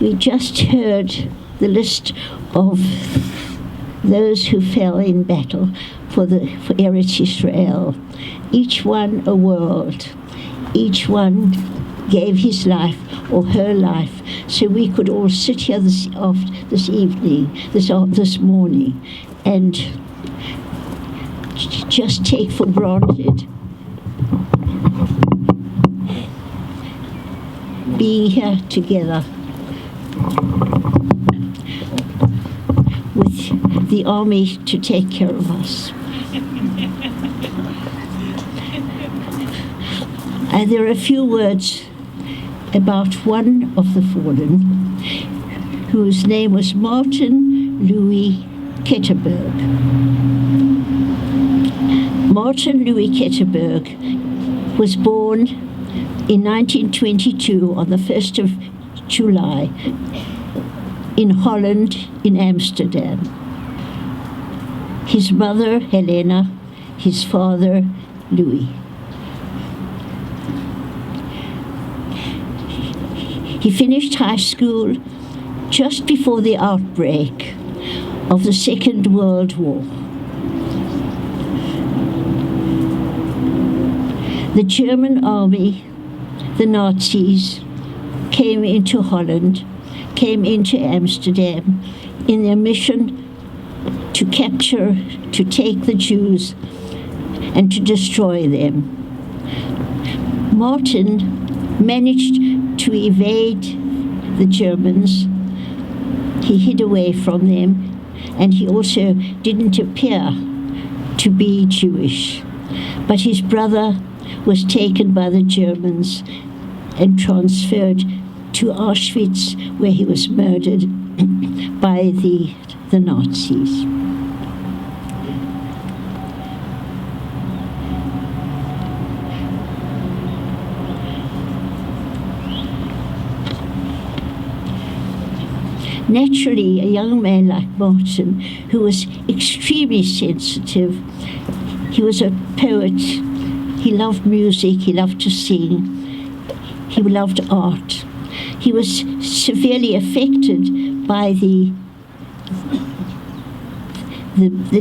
We just heard the list of those who fell in battle for Eretz Israel. Each one a world. Each one gave his life or her life, so we could all sit here this morning, and just take for granted being here together with the army to take care of us. There are a few words about one of the fallen, whose name was Martin Louis Ketterberg. Martin Louis Ketterberg was born in 1922 on the 1st of July in Holland, in Amsterdam. His mother, Helena, his father, Louis. He finished high school just before the outbreak of the Second World War. The German army, the Nazis, came into Holland, came into Amsterdam in their mission to capture, to take the Jews and to destroy them. Martin managed to evade the Germans. He hid away from them, and he also didn't appear to be Jewish. But his brother was taken by the Germans and transferred to Auschwitz, where he was murdered by the Nazis. Naturally, a young man like Martin, who was extremely sensitive, he was a poet, he loved music, he loved to sing, he loved art. He was severely affected by the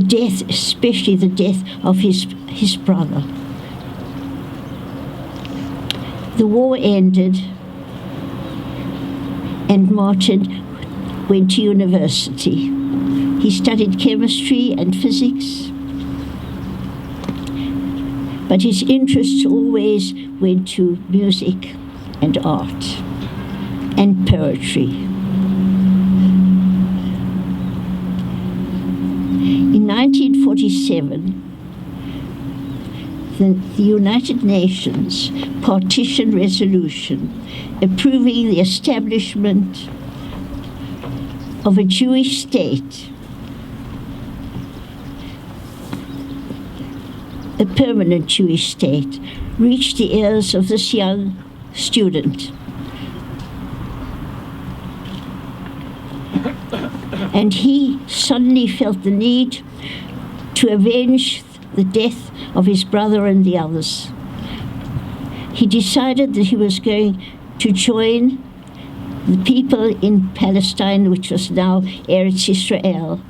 death, especially the death of his brother. The war ended, and Martin went to university. He studied chemistry and physics, but his interests always went to music and art and poetry. In 1947, the United Nations partition resolution approving the establishment of a Jewish state, a permanent Jewish state, reached the ears of this young student. And he suddenly felt the need to avenge the death of his brother and the others. He decided that he was going to join the people in Palestine, which was now Eretz Israel,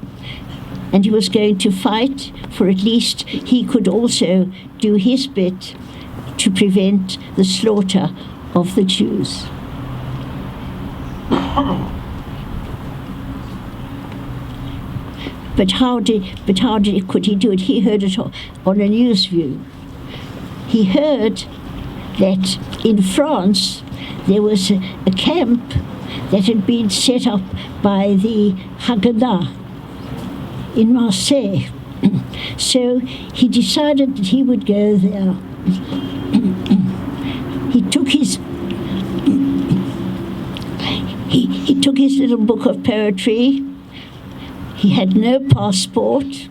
and he was going to fight for at least he could also do his bit to prevent the slaughter of the Jews. But could he do it? He heard it on a news view. He heard that in France there was a camp that had been set up by the Haganah in Marseille. So he decided that he would go there. He took his little book of poetry. He had no passport,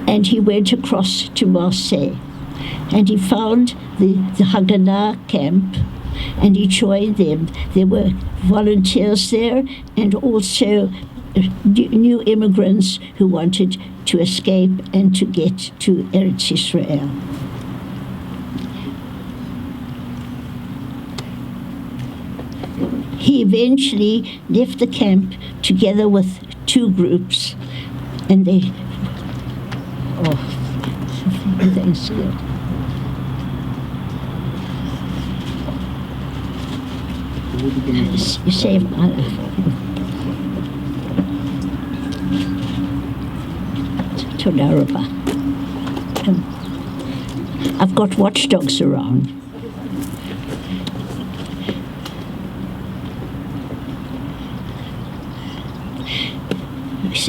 and he went across to Marseille. And he found the Haganah camp, and he joined them. There were volunteers there, and also new immigrants who wanted to escape and to get to Eretz Israel. He eventually left the camp together with 2 groups, and they, thanks God. You saved my life. Toda rabah. I've got watchdogs around.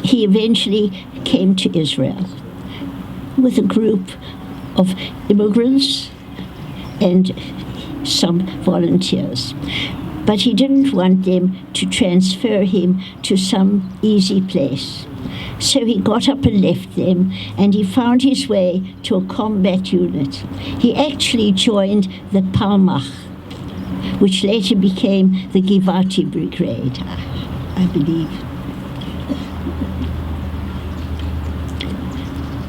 He eventually came to Israel with a group of immigrants and some volunteers. But he didn't want them to transfer him to some easy place. So he got up and left them, and he found his way to a combat unit. He actually joined the Palmach, which later became the Givati Brigade, I believe.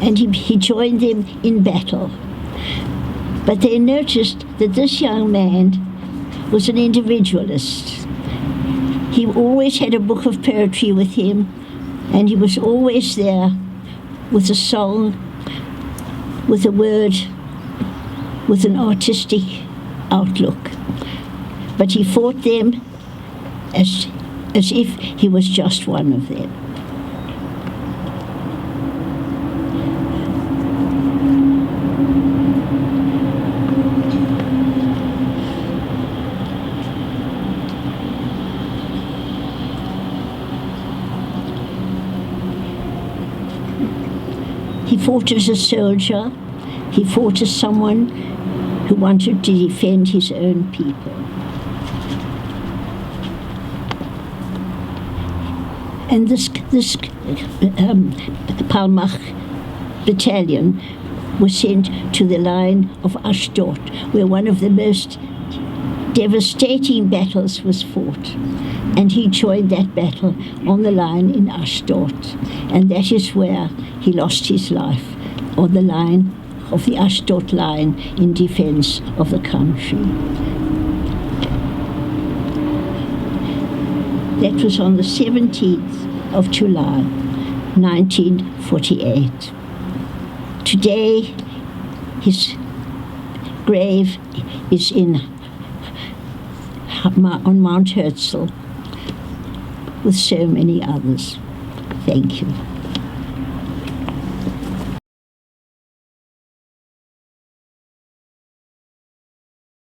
And he joined them in battle. But they noticed that this young man was an individualist. He always had a book of poetry with him, and he was always there with a song, with a word, with an artistic outlook. But he fought them as if he was just one of them. He fought as a soldier. He fought as someone who wanted to defend his own people. And this Palmach battalion was sent to the line of Ashdod, where one of the most devastating battles was fought. And he joined that battle on the line in Ashdod. And that is where he lost his life, on the line of the Ashdod line in defense of the country. That was on the 17th of July, 1948. Today, his grave is on Mount Herzl with so many others. Thank you.